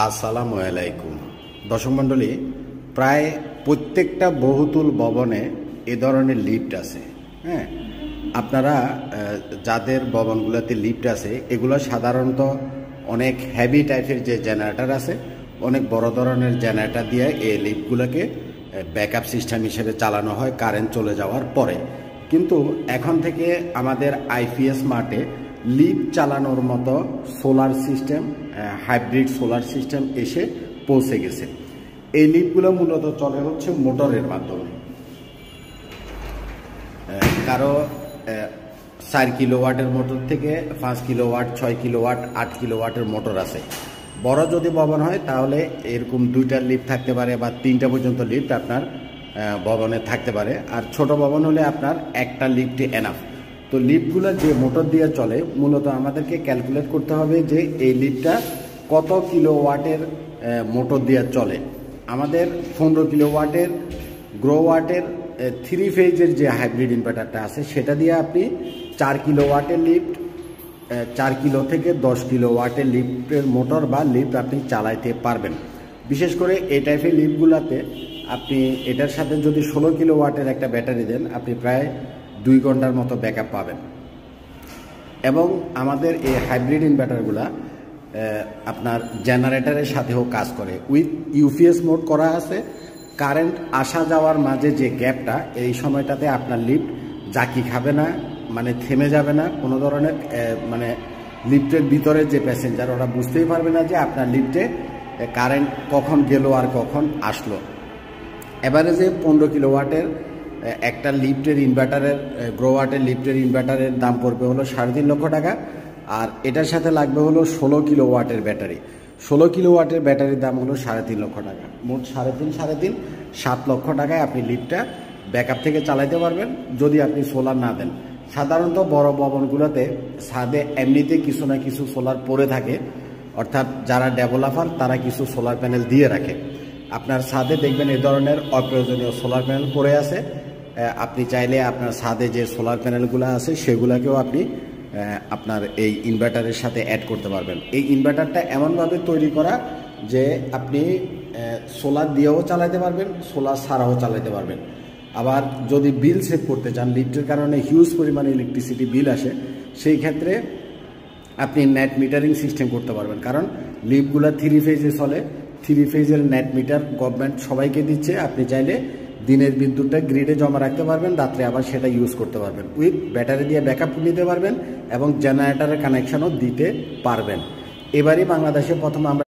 আসসালামু আলাইকুম দর্শক মণ্ডলী, প্রায় প্রত্যেকটা বহুতল ভবনে এ ধরনের লিফট আছে। হ্যাঁ, আপনারা যাদের ভবনগুলোতে লিফট আছে এগুলো সাধারণত অনেক হেভি টাইপের যে জেনারেটর আছে, অনেক বড় ধরনের জেনারেটর দিয়ে এই লিফটগুলোকে ব্যাকআপ সিস্টেম হিসেবে চালানো হয় কারেন্ট চলে যাওয়ার পরে। কিন্তু এখন থেকে আমাদের আইপিএস মার্টে লিফট চালানোর মতো solar system, hybrid solar system এসে পৌঁছে গেছে। এই লিফটগুলো মূলত চলে হচ্ছে মোটরের মাধ্যমে। কারো 4 কিলোওয়াটের মোটর থেকে 5 কিলোওয়াট, 6 কিলোওয়াট, 8 কিলোওয়াটের মোটর আছে। বড় যদি ভবন হয় তাহলে এরকম 2টা লিফট থাকতে পারে বা 3টা পর্যন্ত লিফট আপনার ভবনে থাকতে পারে। আর ছোট ভবন হলে আপনার একটা লিফটই এনাফ। তো লিফটগুলো যে মোটর দিয়ে চলে, মূলত আমাদেরকে ক্যালকুলেট করতে হবে যে এই লিফটটা কত কিলোওয়াটের মোটর দিয়ে চলে। আমাদের 15 কিলোওয়াটের গ্রোওয়াটের 3 ফেজের যে হাইব্রিড ইনভার্টারটা আছে সেটা দিয়ে আপনি 4 কিলোওয়াটের লিফট, 4 কিলো থেকে 10 কিলোওয়াটের লিফটের মোটর বা লিফট আপনি চালাইতে পারবেন। বিশেষ করে এই টাইপের লিফটগুলোতে আপনি এটার সাথে যদি 16 কিলোওয়াটের একটা ব্যাটারি দেন, আপনি প্রায় 2 ঘন্টার মতো ব্যাকআপ পাবেন। এবং আমাদের এই হাইব্রিড ইনভার্টারগুলা আপনার জেনারেটরের সাথেও কাজ করে। উইথ ইউপিএস মোড করা আছে। কারেন্ট আসা যাওয়ার মাঝে যে গ্যাপটা, এই সময়টাতে আপনার লিফট জাকি খাবে না, মানে থেমে যাবে না কোনো ধরনের। মানে লিফটের ভিতরে যে প্যাসেঞ্জার ওরা বুঝতেই পারবে না যে আপনার লিফটে কারেন্ট কখন গেল আর কখন আসলো। এবারে যে 15 কিলোওয়াটের একটা লিফটের ইনভার্টারের, গ্রোওয়াটের লিফটের ইনভার্টারের দাম পড়বে হলো 3.5 লক্ষ টাকা। আর এটার সাথে লাগবে হলো 16 কিলোওয়াটের ব্যাটারি। 16 কিলোওয়াটের ব্যাটারির দাম হলো 3.5 লক্ষ টাকা। মোট 3.5 7 লক্ষ টাকায় আপনি লিফটটা ব্যাকআপ থেকে চালাইতে পারবেন যদি আপনি সোলার না দেন। সাধারণত বড় ভবনগুলোতে ছাদে এমনিতে কিছু না কিছু সোলার পড়ে থাকে, অর্থাৎ যারা ডেভেলপার তারা কিছু সোলার প্যানেল দিয়ে রাখে। আপনার ছাদে দেখবেন এ ধরনের অপ্রয়োজনীয় সোলার প্যানেল পড়ে আছে। আপনি চাইলে আপনার ছাদে যে সোলার প্যানেলগুলো আছে সেগুলোকেও আপনি আপনার এই ইনভার্টারের সাথে অ্যাড করতে পারবেন। এই ইনভার্টারটা এমনভাবে তৈরি করা যে আপনি সোলার দিয়েও চালাতে পারবেন, সোলার ছাড়াও চালাতে পারবেন। আবার যদি বিল সেভ করতে চান, লিফটের কারণে হিউজ পরিমাণে ইলেকট্রিসিটি বিল আসে, সেই ক্ষেত্রে আপনি নেট মিটারিং সিস্টেম করতে পারবেন। কারণ লিফটগুলো 3 ফেজে চলে। 3 ফেজের নেট মিটার গভর্নমেন্ট সবাইকে দিচ্ছে। আপনি চাইলে দিনের বিদ্যুৎটা গ্রিডে জমা রাখতে পারবেন, রাত্রে আবার সেটা ইউজ করতে পারবেন। উইথ ব্যাটারি দিয়ে ব্যাকআপ নিতে পারবেন এবং জেনারেটরের কানেকশনও দিতে পারবেন। এবারই বাংলাদেশে প্রথম আমরা